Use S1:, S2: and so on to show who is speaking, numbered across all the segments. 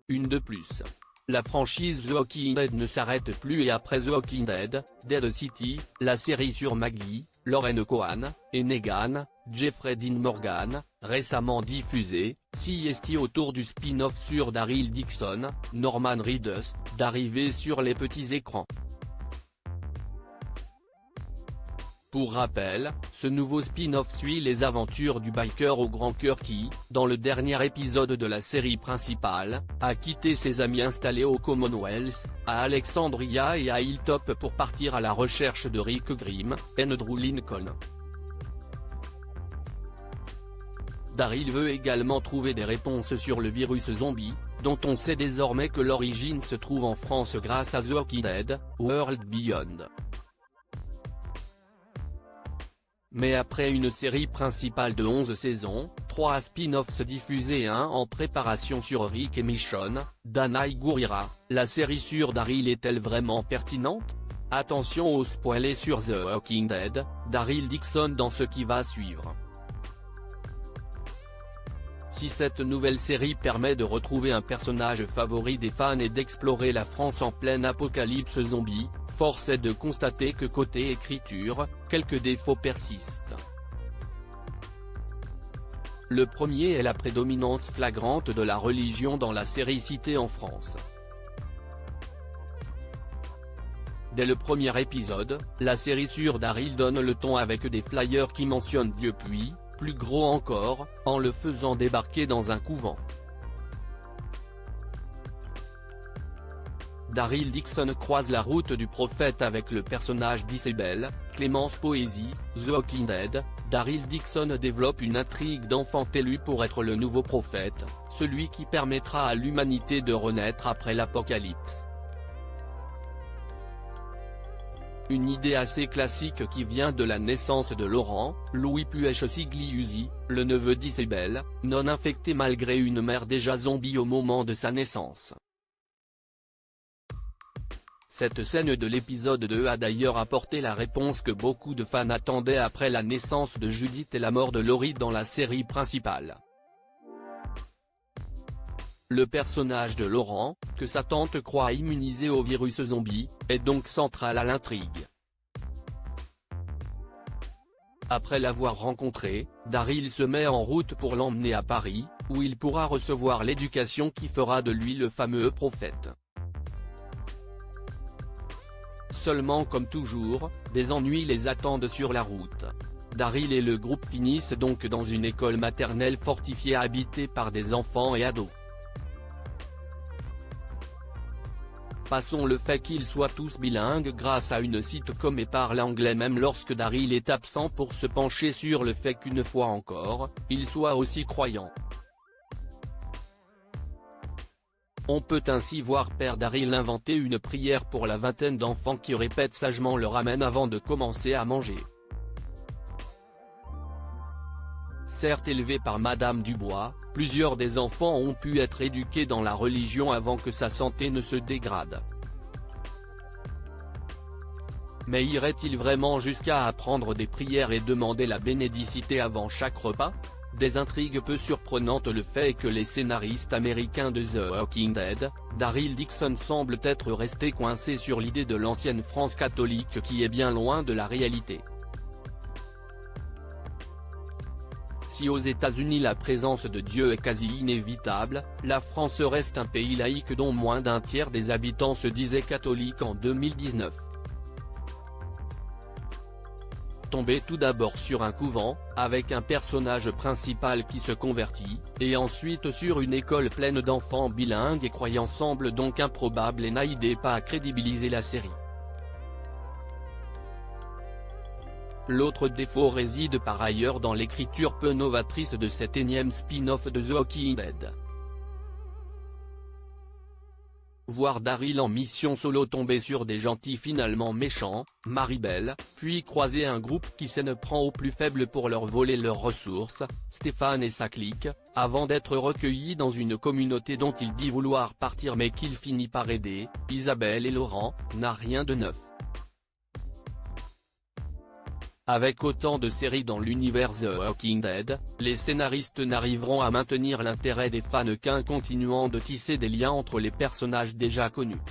S1: une de plus. La franchise The Walking Dead ne s'arrête plus et après The Walking Dead, Dead City, la série sur Maggie, Lauren Cohan, et Negan, Jeffrey Dean Morgan, récemment diffusée, s'y estie autour du spin-off sur Daryl Dixon, Norman Reedus, d'arriver sur les petits écrans. Pour rappel, ce nouveau spin-off suit les aventures du biker au grand cœur qui, dans le dernier épisode de la série principale, a quitté ses amis installés au Commonwealth, à Alexandria et à Hilltop pour partir à la recherche de Rick Grimm, Andrew Lincoln. Daryl veut également trouver des réponses sur le virus zombie, dont on sait désormais que l'origine se trouve en France grâce à The Walking Dead, World Beyond. Mais après une série principale de 11 saisons, 3 spin-offs diffusés et un en préparation sur Rick et Michonne, Danai Gurira, la série sur Daryl est-elle vraiment pertinente? Attention aux spoilers sur The Walking Dead, Daryl Dixon dans ce qui va suivre. Si cette nouvelle série permet de retrouver un personnage favori des fans et d'explorer la France en pleine apocalypse zombie, force est de constater que côté écriture, quelques défauts persistent. Le premier est la prédominance flagrante de la religion dans la série citée en France. Dès le premier épisode, la série sur Daryl donne le ton avec des flyers qui mentionnent Dieu puis, plus gros encore, en le faisant débarquer dans un couvent. Daryl Dixon croise la route du prophète avec le personnage d'Isabelle, Clémence Poésy, The Walking Dead. Daryl Dixon développe une intrigue d'enfant élu pour être le nouveau prophète, celui qui permettra à l'humanité de renaître après l'apocalypse. Une idée assez classique qui vient de la naissance de Laurent, Louis Puech Sigliusi, le neveu d'Isabelle, non infecté malgré une mère déjà zombie au moment de sa naissance. Cette scène de l'épisode 2 a d'ailleurs apporté la réponse que beaucoup de fans attendaient après la naissance de Judith et la mort de Laurie dans la série principale. Le personnage de Laurent, que sa tante croit immunisé au virus zombie, est donc central à l'intrigue. Après l'avoir rencontré, Daryl se met en route pour l'emmener à Paris, où il pourra recevoir l'éducation qui fera de lui le fameux prophète. Seulement comme toujours, des ennuis les attendent sur la route. Daryl et le groupe finissent donc dans une école maternelle fortifiée habitée par des enfants et ados. Passons le fait qu'ils soient tous bilingues grâce à une sitcom et parlent anglais même lorsque Daryl est absent pour se pencher sur le fait qu'une fois encore, il soit aussi croyant. On peut ainsi voir Père Daryl inventer une prière pour la vingtaine d'enfants qui répètent sagement le Amen avant de commencer à manger. Certes élevés par Madame Dubois, plusieurs des enfants ont pu être éduqués dans la religion avant que sa santé ne se dégrade. Mais irait-il vraiment jusqu'à apprendre des prières et demander la bénédicité avant chaque repas? Des intrigues peu surprenantes. Le fait est que les scénaristes américains de The Walking Dead, Daryl Dixon semblent être restés coincés sur l'idée de l'ancienne France catholique qui est bien loin de la réalité. Si aux États-Unis la présence de Dieu est quasi inévitable, la France reste un pays laïque dont moins d'un tiers des habitants se disaient catholiques en 2019. Tomber tout d'abord sur un couvent, avec un personnage principal qui se convertit, et ensuite sur une école pleine d'enfants bilingues et croyants semble donc improbable et n'aide pas à crédibiliser la série. L'autre défaut réside par ailleurs dans l'écriture peu novatrice de cet énième spin-off de The Walking Dead. Voir Daryl en mission solo tomber sur des gentils finalement méchants, Maribel, puis croiser un groupe qui s'en prend aux plus faibles pour leur voler leurs ressources, Stéphane et sa clique, avant d'être recueillis dans une communauté dont il dit vouloir partir mais qu'il finit par aider, Isabelle et Laurent, n'a rien de neuf. Avec autant de séries dans l'univers The Walking Dead, les scénaristes n'arriveront à maintenir l'intérêt des fans qu'en continuant de tisser des liens entre les personnages déjà connus.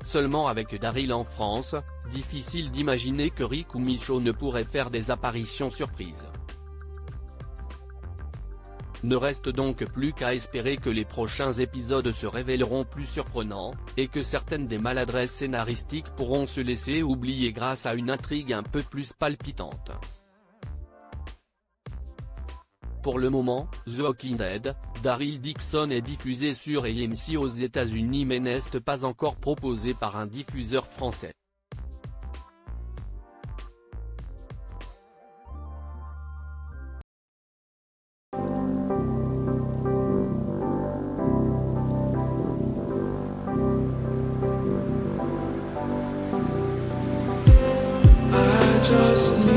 S1: Seulement avec Daryl en France, difficile d'imaginer que Rick ou Michonne ne pourraient faire des apparitions surprises. Ne reste donc plus qu'à espérer que les prochains épisodes se révéleront plus surprenants, et que certaines des maladresses scénaristiques pourront se laisser oublier grâce à une intrigue un peu plus palpitante. Pour le moment, The Walking Dead, Daryl Dixon est diffusé sur AMC aux États-Unis mais n'est pas encore proposé par un diffuseur français.
S2: Just